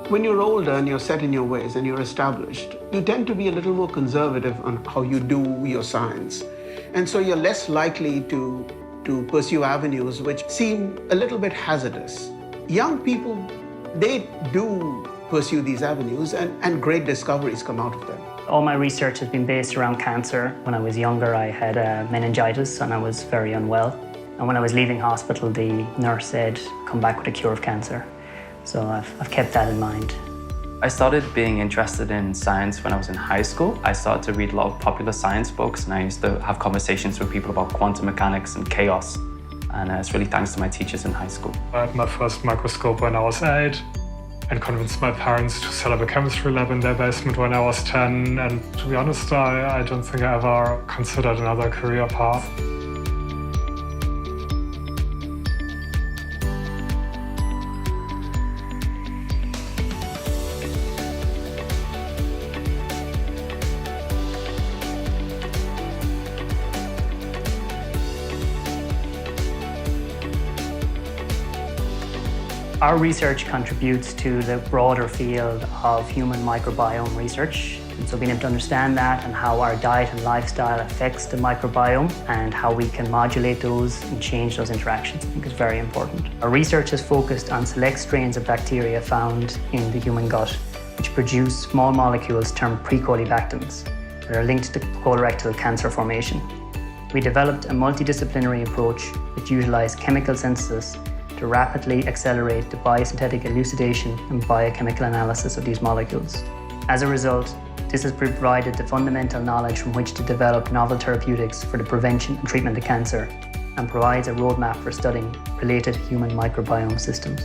When you're older and you're set in your ways and you're established, you tend to be a little more conservative on how you do your science. And so you're less likely to pursue avenues which seem a little bit hazardous. Young people, they do pursue these avenues and great discoveries come out of them. All my research has been based around cancer. When I was younger, I had meningitis and I was very unwell. And when I was leaving hospital, the nurse said, come back with a cure of cancer. So I've kept that in mind. I started being interested in science when I was in high school. I started to read a lot of popular science books and I used to have conversations with people about quantum mechanics and chaos. And it's really thanks to my teachers in high school. I had my first microscope when I was 8 and convinced my parents to set up a chemistry lab in their basement when I was 10. And to be honest, I don't think I ever considered another career path. Our research contributes to the broader field of human microbiome research. And so being able to understand that and how our diet and lifestyle affects the microbiome and how we can modulate those and change those interactions, I think is very important. Our research is focused on select strains of bacteria found in the human gut, which produce small molecules termed pre-colibactins that are linked to colorectal cancer formation. We developed a multidisciplinary approach which utilized chemical synthesis to rapidly accelerate the biosynthetic elucidation and biochemical analysis of these molecules. As a result, this has provided the fundamental knowledge from which to develop novel therapeutics for the prevention and treatment of cancer and provides a roadmap for studying related human microbiome systems.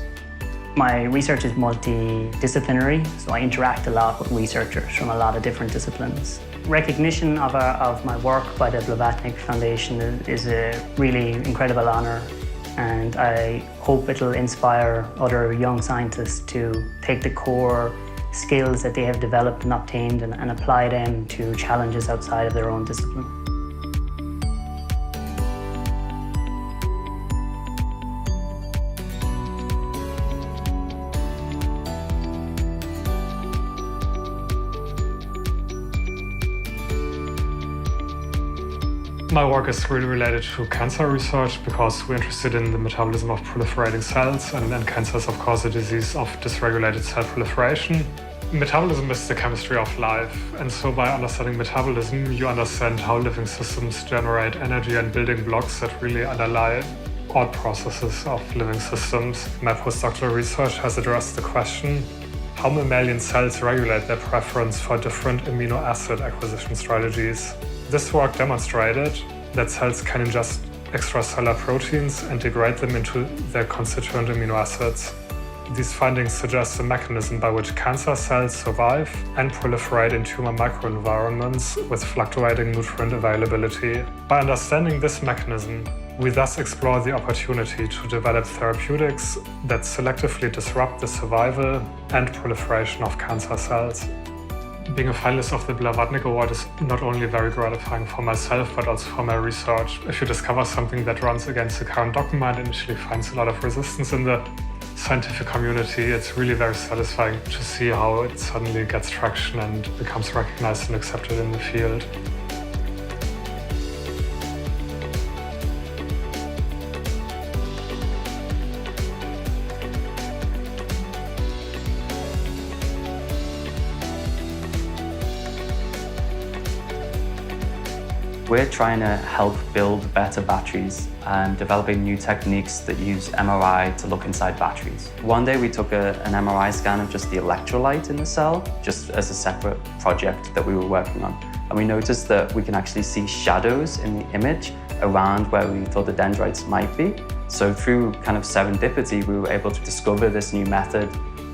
My research is multidisciplinary, so I interact a lot with researchers from a lot of different disciplines. Recognition of my work by the Blavatnik Foundation is a really incredible honor. And I hope it'll inspire other young scientists to take the core skills that they have developed and obtained and apply them to challenges outside of their own discipline. My work is really related to cancer research because we're interested in the metabolism of proliferating cells, and cancer is of course a disease of dysregulated cell proliferation. Metabolism is the chemistry of life, and so by understanding metabolism, you understand how living systems generate energy and building blocks that really underlie all processes of living systems. My postdoctoral research has addressed the question how mammalian cells regulate their preference for different amino acid acquisition strategies. This work demonstrated that cells can ingest extracellular proteins and degrade them into their constituent amino acids. These findings suggest a mechanism by which cancer cells survive and proliferate in tumor microenvironments with fluctuating nutrient availability. By understanding this mechanism, we thus explore the opportunity to develop therapeutics that selectively disrupt the survival and proliferation of cancer cells. Being a finalist of the Blavatnik Award is not only very gratifying for myself, but also for my research. If you discover something that runs against the current dogma and initially finds a lot of resistance in the scientific community, it's really very satisfying to see how it suddenly gets traction and becomes recognized and accepted in the field. We're trying to help build better batteries and developing new techniques that use MRI to look inside batteries. One day we took an MRI scan of just the electrolyte in the cell, just as a separate project that we were working on. And we noticed that we can actually see shadows in the image around where we thought the dendrites might be. So through kind of serendipity, we were able to discover this new method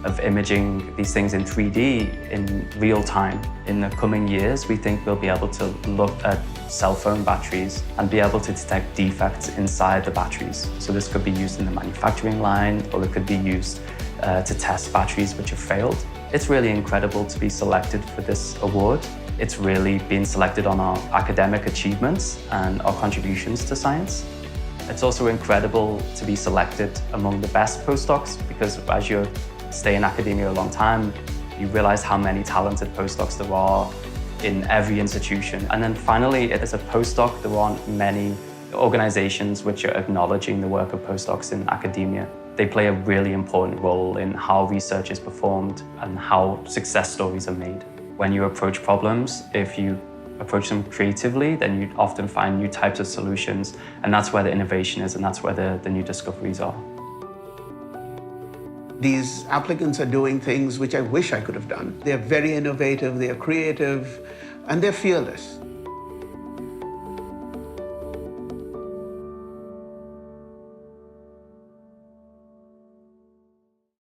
of imaging these things in 3D in real time. In the coming years, we think we'll be able to look at cell phone batteries and be able to detect defects inside the batteries. So this could be used in the manufacturing line, or it could be used to test batteries which have failed. It's really incredible to be selected for this award. It's really been selected on our academic achievements and our contributions to science. It's also incredible to be selected among the best postdocs because as you're stay in academia a long time, you realize how many talented postdocs there are in every institution. And then finally, as a postdoc, there aren't many organizations which are acknowledging the work of postdocs in academia. They play a really important role in how research is performed and how success stories are made. When you approach problems, if you approach them creatively, then you often find new types of solutions, and that's where the innovation is, and that's where the new discoveries are. These applicants are doing things which I wish I could have done. They're very innovative, they're creative, and they're fearless.